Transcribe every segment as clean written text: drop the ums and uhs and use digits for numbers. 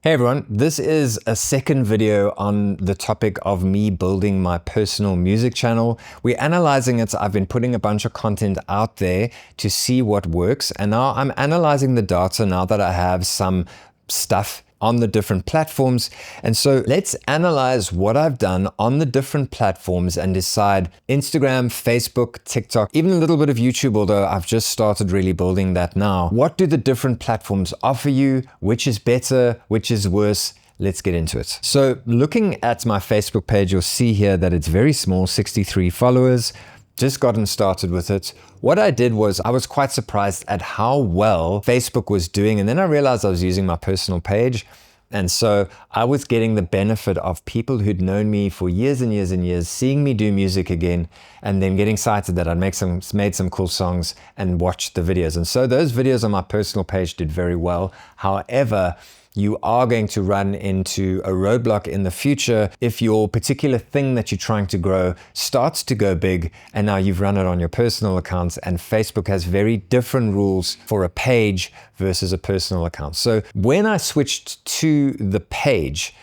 Hey everyone, this is a second video on the topic of me building my personal music channel. We're analyzing it. I've been putting a bunch of content out there to see what works. And now I'm analyzing the data now that I have some stuff on the different platforms. And so let's analyze what I've done on the different platforms and decide Instagram, Facebook, TikTok, even a little bit of YouTube, although I've just started really building that now. What do the different platforms offer you? Which is better? Which is worse? Let's get into it. So looking at my Facebook page, you'll see here that it's very small, 63 followers. Just gotten started with it. What I did was I was quite surprised at how well Facebook was doing. And then I realized I was using my personal page. And so I was getting the benefit of people who'd known me for years and years and years, seeing me do music again, and then getting excited that I'd made some cool songs and watched the videos. And so those videos on my personal page did very well. However, you are going to run into a roadblock in the future if your particular thing that you're trying to grow starts to go big and now you've run it on your personal accounts, and Facebook has very different rules for a page versus a personal account. So when I switched to the page,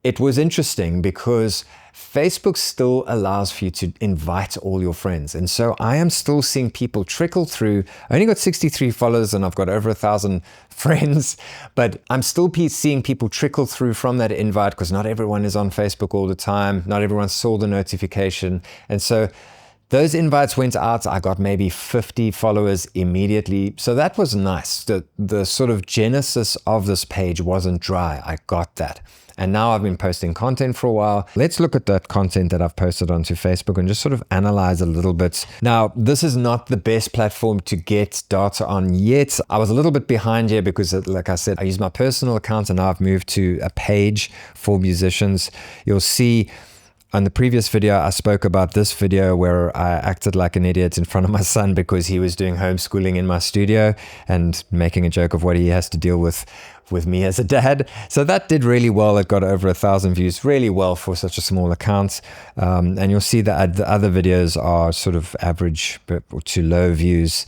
it was interesting because Facebook still allows for you to invite all your friends. And so I am still seeing people trickle through. I only got 63 followers and I've got over 1,000 friends, but I'm still seeing people trickle through from that invite because not everyone is on Facebook all the time. Not everyone saw the notification. And so those invites went out. I got maybe 50 followers immediately. So that was nice. The sort of genesis of this page wasn't dry. I got that. And now I've been posting content for a while. Let's look at that content that I've posted onto Facebook and just sort of analyze a little bit. Now, this is not the best platform to get data on yet. I was a little bit behind here because, like I said, I use my personal account and now I've moved to a page for musicians. You'll see on the previous video, I spoke about this video where I acted like an idiot in front of my son because he was doing homeschooling in my studio and making a joke of what he has to deal with me as a dad. So that did really well. It got over 1,000 views, really well for such a small account. And you'll see that the other videos are sort of average to low views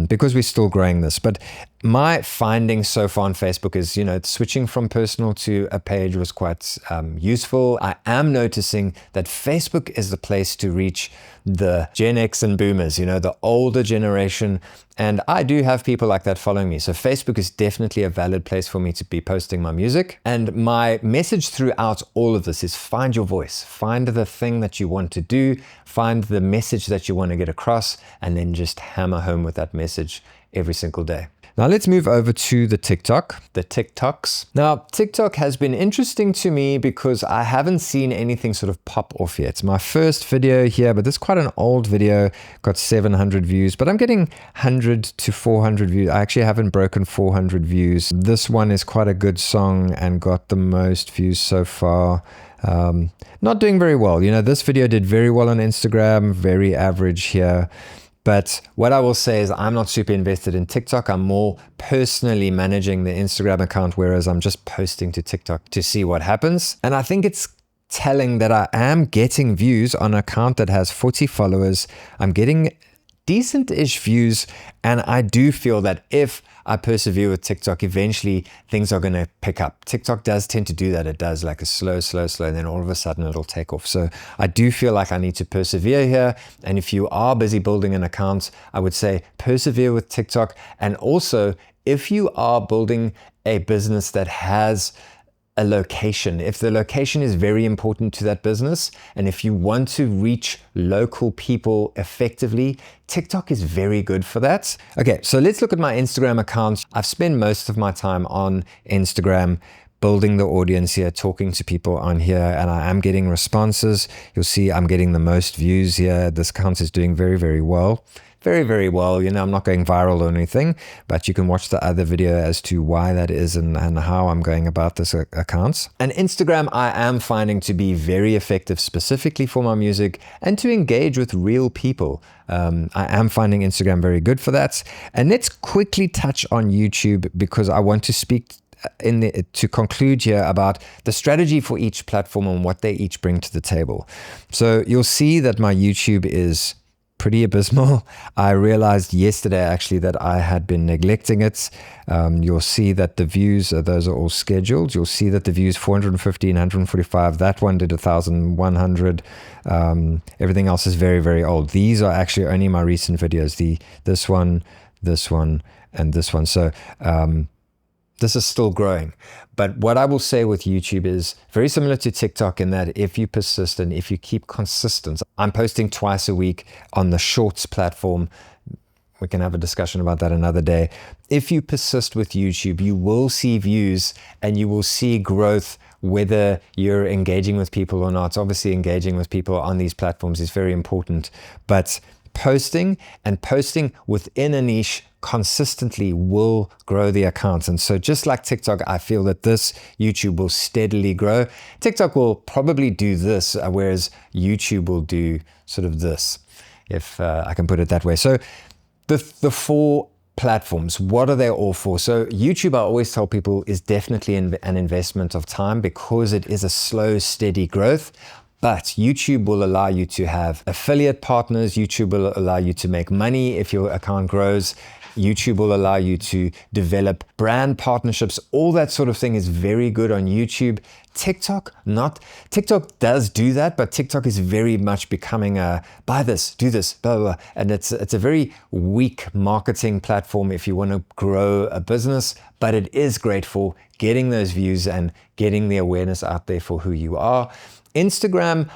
because we're still growing this. But my findings so far on Facebook is, switching from personal to a page was quite useful. I am noticing that Facebook is the place to reach the Gen X and boomers, the older generation. And I do have people like that following me. So Facebook is definitely a valid place for me to be posting my music. And my message throughout all of this is find your voice, find the thing that you want to do, find the message that you want to get across, and then just hammer home with that message every single day. Now let's move over to the TikToks. Now, TikTok has been interesting to me because I haven't seen anything sort of pop off yet. It's my first video here, but this is quite an old video, got 700 views, but I'm getting 100 to 400 views. I actually haven't broken 400 views. This one is quite a good song and got the most views so far. Not doing very well. This video did very well on Instagram, very average here. But what I will say is I'm not super invested in TikTok. I'm more personally managing the Instagram account, whereas I'm just posting to TikTok to see what happens. And I think it's telling that I am getting views on an account that has 40 followers. I'm getting decent-ish views. And I do feel that if I persevere with TikTok, eventually things are going to pick up. TikTok does tend to do that. It does like a slow, and then all of a sudden it'll take off. So I do feel like I need to persevere here. And if you are busy building an account, I would say persevere with TikTok. And also, if you are building a business that has a location, if the location is very important to that business, and if you want to reach local people effectively, TikTok is very good for that. Okay, so let's look at my Instagram account. I've spent most of my time on Instagram building the audience here, talking to people on here, and I am getting responses. You'll see I'm getting the most views here. This account is doing very, very well. Very, very well. I'm not going viral or anything, but you can watch the other video as to why that is and how I'm going about this account. And Instagram, I am finding to be very effective specifically for my music and to engage with real people. I am finding Instagram very good for that. And let's quickly touch on YouTube because I want to speak to conclude here about the strategy for each platform and what they each bring to the table. So you'll see that my YouTube is pretty abysmal. I realized yesterday actually that I had been neglecting it. You'll see that the views, those are all scheduled. You'll see that the views 415, 145, that one did 1,100. Everything else is very, very old. These are actually only my recent videos. This one, and this one. So this is still growing. But what I will say with YouTube is very similar to TikTok in that if you persist and if you keep consistent, I'm posting twice a week on the Shorts platform. We can have a discussion about that another day. If you persist with YouTube, you will see views and you will see growth, whether you're engaging with people or not. Obviously, engaging with people on these platforms is very important, but posting within a niche consistently will grow the accounts. And so just like TikTok, I feel that this YouTube will steadily grow. TikTok will probably do this, whereas YouTube will do sort of this, if I can put it that way. So the 4 platforms, what are they all for? So YouTube, I always tell people, is definitely an investment of time because it is a slow, steady growth. But YouTube will allow you to have affiliate partners. YouTube will allow you to make money if your account grows. YouTube will allow you to develop brand partnerships. All that sort of thing is very good on YouTube. TikTok, not. TikTok does do that, but TikTok is very much becoming a buy this, do this, blah, blah, blah. And it's a very weak marketing platform if you want to grow a business, but it is great for getting those views and getting the awareness out there for who you are. Instagram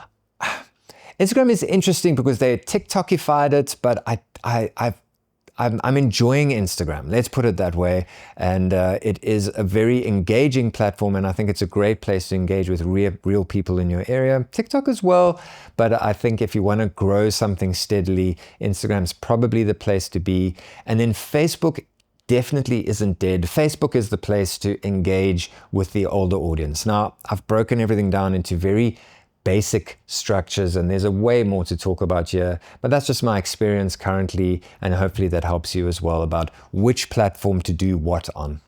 is interesting because they TikTokified it, but I'm enjoying Instagram. Let's put it that way. And it is a very engaging platform, and I think it's a great place to engage with real people in your area. TikTok as well, but I think if you want to grow something steadily, Instagram's probably the place to be. And then Facebook definitely isn't dead. Facebook is the place to engage with the older audience. Now, I've broken everything down into very basic structures, and there's a way more to talk about here, but that's just my experience currently, and hopefully that helps you as well about which platform to do what on.